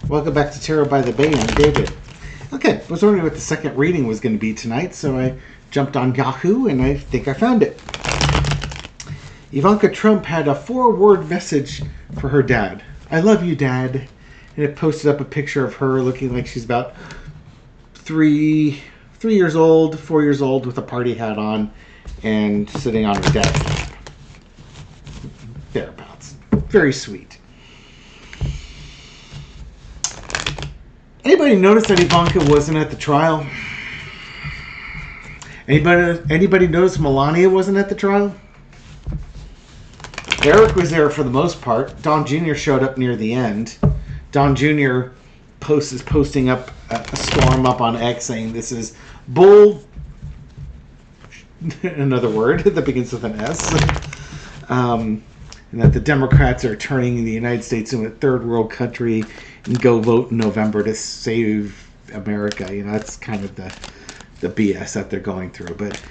Welcome back to Tarot by the Bay. I'm David. Okay, I was wondering what the second reading was going to be tonight, so I jumped on Yahoo and I think I found it. Ivanka Trump had a 4-word message for her dad. I love you, Dad. And it posted up a picture of her looking like she's about 3 years old, 4 years old, with a party hat on and sitting on her dad's lap. Thereabouts. Very sweet. Anybody notice that Ivanka wasn't at the trial? Anybody notice Melania wasn't at the trial? Eric was there for the most part. Don Jr. showed up near the end. Don Jr. is posting up a storm up on X saying this is bull. Another word that begins with an S. And that the Democrats are turning the United States into a third world country and go vote in November to save America. You know, that's kind of the BS that they're going through. But,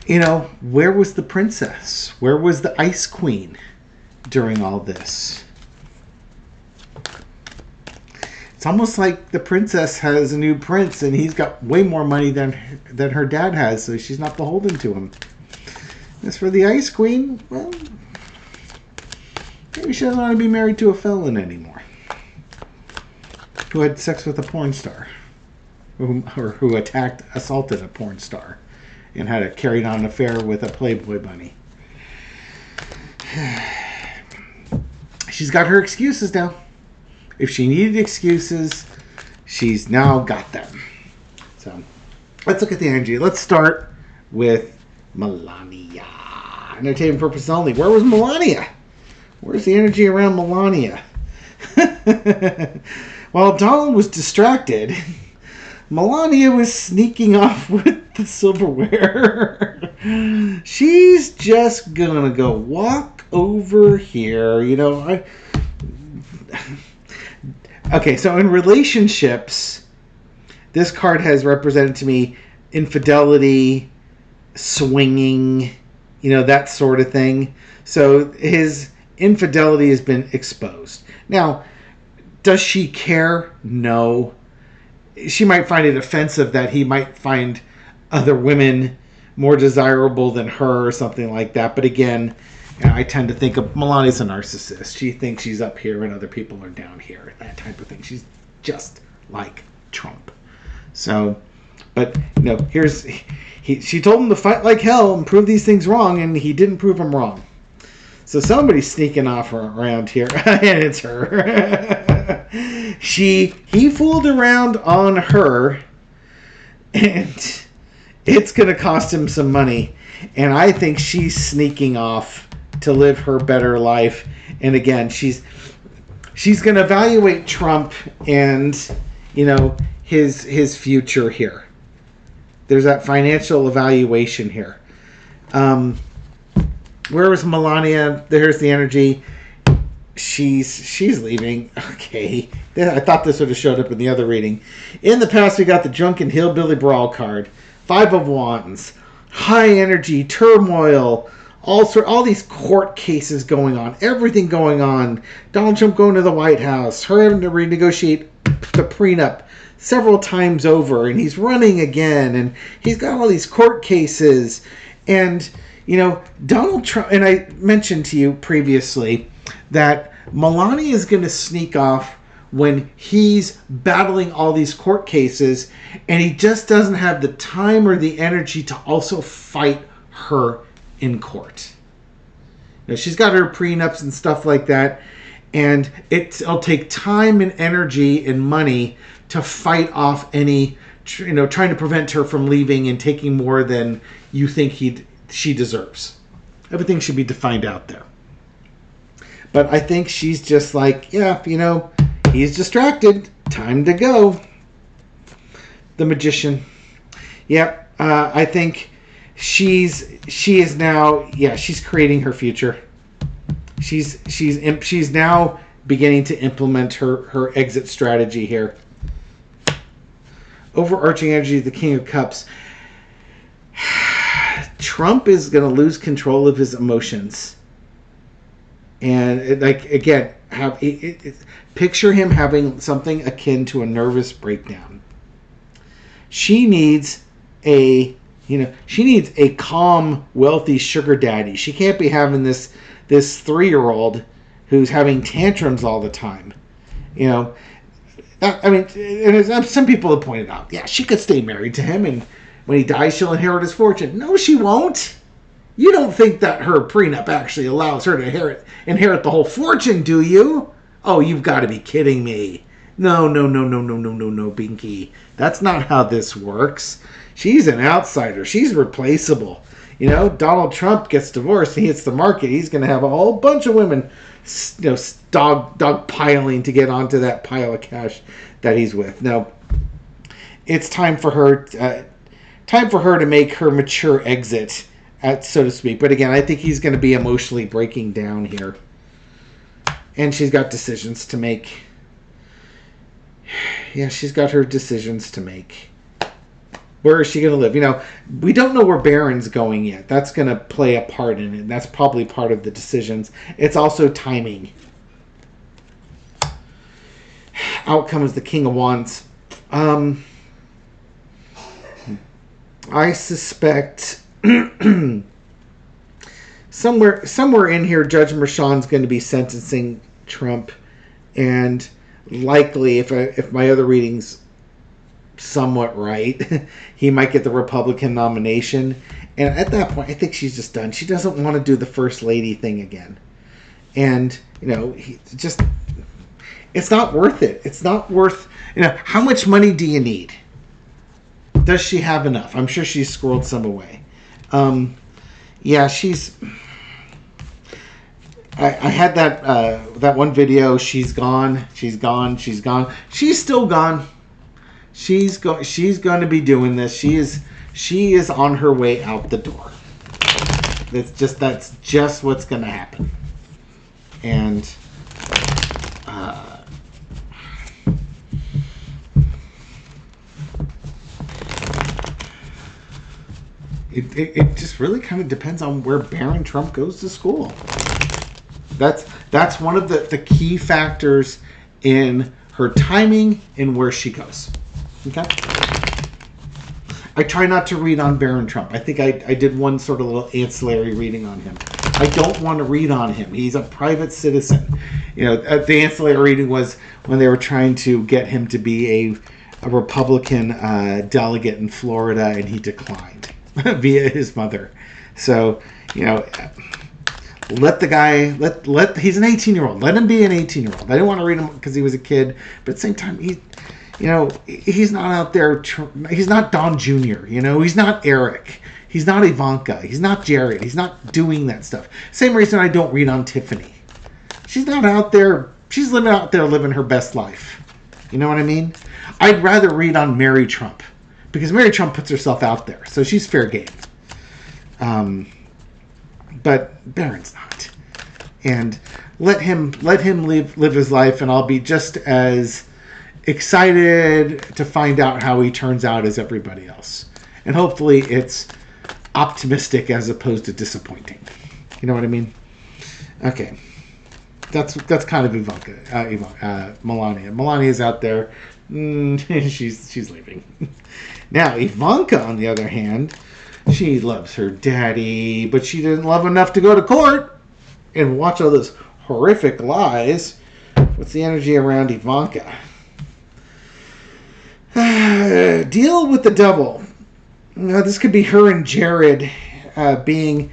you know, where was the princess? Where was the Ice Queen during all this? It's almost like the princess has a new prince and he's got way more money than her dad has, so she's not beholden to him. As for the Ice Queen, well, maybe she doesn't want to be married to a felon anymore who had sex with a porn star, or who assaulted a porn star and had a carried on affair with a Playboy bunny. She's got her excuses now. If she needed excuses, she's now got them. So let's look at the energy. Let's start with Melania. Entertainment purposes only. Where was Melania? Where's the energy around Melania? While Donald was distracted, Melania was sneaking off with the silverware. She's just gonna go walk over here. You know, okay, so in relationships, this card has represented to me infidelity, swinging, you know, that sort of thing. So his infidelity has been exposed. Now, does she care? No. She might find it offensive that he might find other women more desirable than her or something like that. But again, I tend to think of Melania's a narcissist. She thinks she's up here and other people are down here. That type of thing. She's just like Trump. So, but, you know, she told him to fight like hell and prove these things wrong, and he didn't prove them wrong. So somebody's sneaking off around here, and it's her. He fooled around on her, and it's going to cost him some money. And I think she's sneaking off to live her better life. And again, she's going to evaluate Trump and, you know, his future here. There's that financial evaluation here. Where is Melania? There's the energy. She's leaving. Okay. I thought this would have showed up in the other reading. In the past, we got the Drunken Hillbilly Brawl card. 5 of Wands. High energy, turmoil, all these court cases going on. Everything going on. Donald Trump going to the White House. Her having to renegotiate the prenup several times over. And he's running again. And he's got all these court cases. And, you know, Donald Trump, and I mentioned to you previously that Melania is going to sneak off when he's battling all these court cases and he just doesn't have the time or the energy to also fight her in court. You know, she's got her prenups and stuff like that, and it'll take time and energy and money to fight off any, you know, trying to prevent her from leaving and taking more than you think she deserves. Everything should be defined out there. But I think she's just like, yeah, you know, he's distracted. Time to go. The Magician. Yep. I think she is now, yeah, she's creating her future. She's now beginning to implement her exit strategy here. Overarching energy, the King of Cups. Trump is going to lose control of his emotions. And again, picture him having something akin to a nervous breakdown. She needs she needs a calm, wealthy sugar daddy. She can't be having this 3-year-old who's having tantrums all the time. I mean, and some people have pointed out, yeah, she could stay married to him, and when he dies, she'll inherit his fortune. No, she won't. You don't think that her prenup actually allows her to inherit the whole fortune, do you? Oh, you've got to be kidding me. No, Binky. That's not how this works. She's an outsider. She's replaceable. Donald Trump gets divorced. He hits the market. He's going to have a whole bunch of women, dog piling to get onto that pile of cash that he's with. No, it's time for her to make her mature exit, so to speak. But again, I think he's going to be emotionally breaking down here, and she's got decisions to make. Yeah, she's got her decisions to make. Where is she going to live? We don't know where Barron's going yet. That's going to play a part in it. That's probably part of the decisions. It's also timing. Out comes the King of Wands. I suspect somewhere in here, Judge Merchan's going to be sentencing Trump, and likely, if my other readings somewhat right, he might get the Republican nomination. And at that point, I think she's just done. She doesn't want to do the first lady thing again. And it's not worth it. It's not worth, how much money do you need? Does she have enough? I'm sure she's squirreled some away. Yeah, I had that one video. She's gone. She's still gone. She's going to be doing this. She is on her way out the door. That's just what's going to happen. And it just really kind of depends on where Barron Trump goes to school. That's one of the key factors in her timing and where she goes. Okay. I try not to read on Barron Trump. I think I did one sort of little ancillary reading on him. I don't want to read on him. He's a private citizen. The ancillary reading was when they were trying to get him to be a Republican delegate in Florida, and he declined via his mother. So, let the guy, he's an 18-year-old. Let him be an 18-year-old. I didn't want to read him because he was a kid, but at the same time, he's not out there. He's not Don Jr. He's not Eric. He's not Ivanka. He's not Jared. He's not doing that stuff. Same reason I don't read on Tiffany. She's not out there. She's out there living her best life. You know what I mean? I'd rather read on Mary Trump because Mary Trump puts herself out there, so she's fair game. But Barron's not. And let him live his life, and I'll be just as excited to find out how he turns out as everybody else. And hopefully it's optimistic as opposed to disappointing. You know what I mean? Okay. That's kind of Ivanka, Melania. Melania's out there. She's leaving. Now, Ivanka, on the other hand, she loves her daddy, but she didn't love enough to go to court and watch all those horrific lies. What's the energy around Ivanka? Deal with the devil. This could be her and Jared being,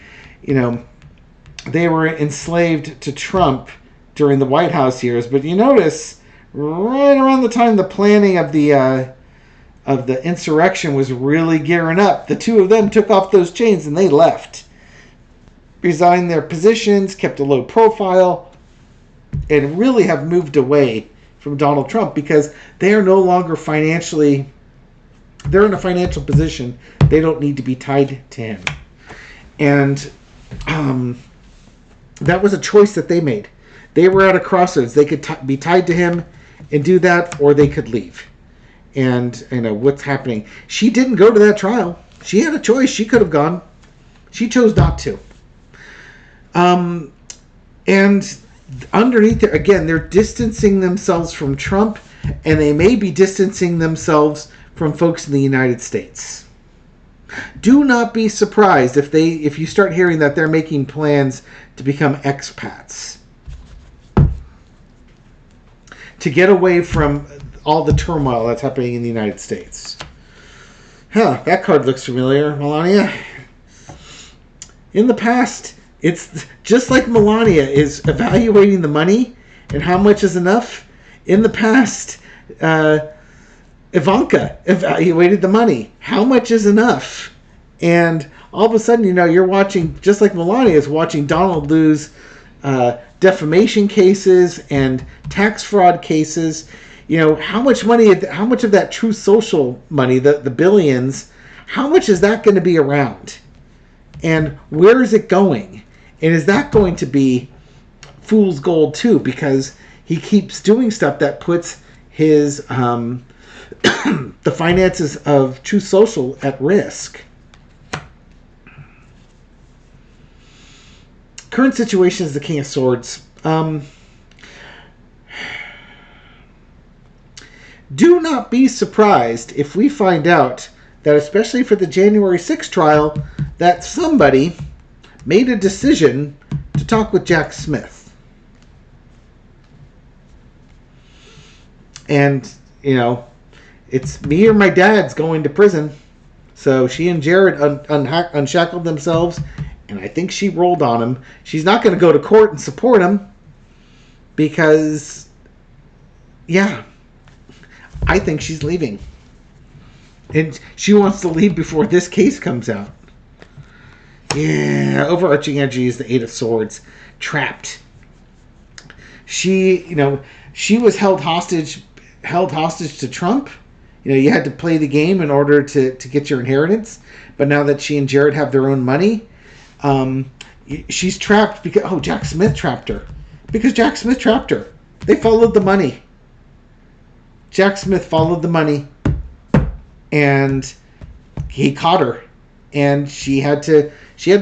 they were enslaved to Trump during the White House years. But you notice, right around the time the planning of the insurrection was really gearing up, the two of them took off those chains and they left. Resigned their positions, kept a low profile, and really have moved away from Donald Trump because they are no longer they're in a financial position. They don't need to be tied to him. And that was a choice that they made. They were at a crossroads. They could be tied to him and do that, or they could leave. And what's happening. She didn't go to that trial. She had a choice. She could have gone. She chose not to. And underneath there, again, they're distancing themselves from Trump, and they may be distancing themselves from folks in the United States. Do not be surprised if you start hearing that they're making plans to become expats, to get away from all the turmoil that's happening in the United States. Huh, that card looks familiar, Melania. In the past, it's just like Melania is evaluating the money and how much is enough. In the past, Ivanka evaluated the money. How much is enough? And all of a sudden, you're watching, just like Melania is watching Donald lose defamation cases and tax fraud cases. How much money, how much of that True Social money, the billions, how much is that going to be around? And where is it going? And is that going to be fool's gold too? Because he keeps doing stuff that puts his the finances of True Social at risk. Current situation is the King of Swords. Do not be surprised if we find out that, especially for the January 6th trial, that somebody made a decision to talk with Jack Smith. And, it's me or my dad's going to prison. So she and Jared unshackled themselves, and I think she rolled on him. She's not going to go to court and support him because, I think she's leaving. And she wants to leave before this case comes out. Yeah, overarching energy is the Eight of Swords. Trapped. She was held hostage to Trump. You had to play the game in order to get your inheritance. But now that she and Jared have their own money, she's trapped because Jack Smith trapped her. Because Jack Smith trapped her. They followed the money. Jack Smith followed the money, and he caught her, and she had to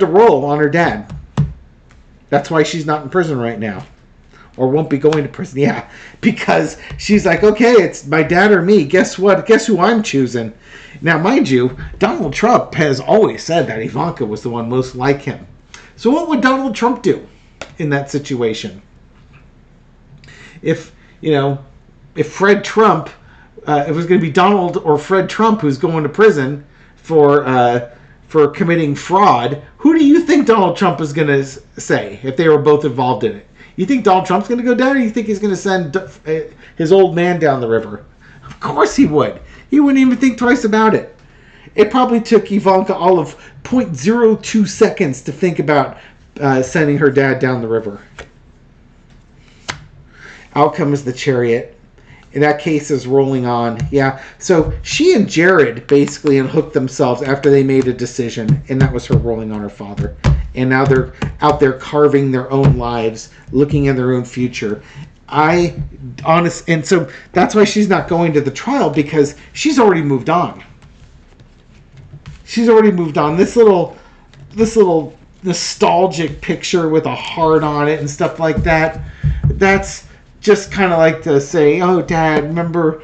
roll on her dad. That's why she's not in prison right now, or won't be going to prison. Yeah, because she's like, okay, it's my dad or me. Guess what? Guess who I'm choosing? Now, mind you, Donald Trump has always said that Ivanka was the one most like him. So what would Donald Trump do in that situation? If Fred Trump, it was going to be Donald or Fred Trump who's going to prison for committing fraud, who do you think Donald Trump is going to say if they were both involved in it? You think Donald Trump's going to go down, or you think he's going to send his old man down the river? Of course he would. He wouldn't even think twice about it. It probably took Ivanka all of 0.02 seconds to think about sending her dad down the river. Outcome is the Chariot. In that case, is rolling on. Yeah. So she and Jared basically unhooked themselves after they made a decision, and that was her rolling on her father. And now they're out there carving their own lives, looking at their own future. And so that's why she's not going to the trial, because she's already moved on. She's already moved on. This little nostalgic picture with a heart on it and stuff like that, that's just kind of like to say, oh, Dad, remember,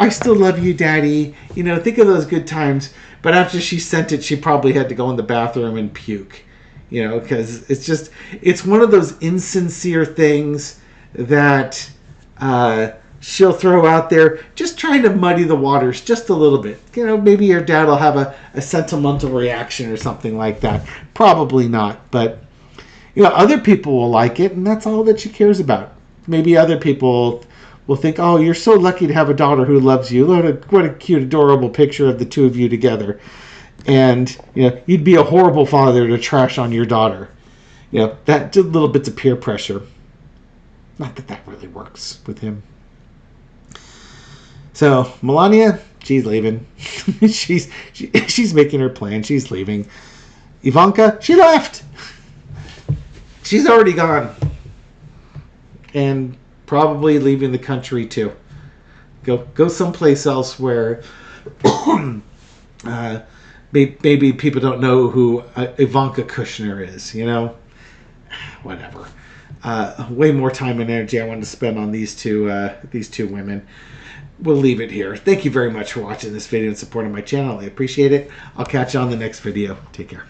I still love you, Daddy. Think of those good times. But after she sent it, she probably had to go in the bathroom and puke. Because it's one of those insincere things that she'll throw out there, just trying to muddy the waters just a little bit. Maybe your dad will have a sentimental reaction or something like that. Probably not. But, other people will like it, and that's all that she cares about. Maybe other people will think, oh, you're so lucky to have a daughter who loves you. What a cute, adorable picture of the two of you together. And, you'd be a horrible father to trash on your daughter. That just little bits of peer pressure. Not that really works with him. So, Melania, she's leaving. she's making her plan. She's leaving. Ivanka, she left. She's already gone. And probably leaving the country too. Go someplace else where maybe people don't know who Ivanka Kushner is. Whatever. way more time and energy I wanted to spend on these two women. We'll leave it here. Thank you very much for watching this video and supporting my channel. I appreciate it. I'll catch you on the next video. Take care.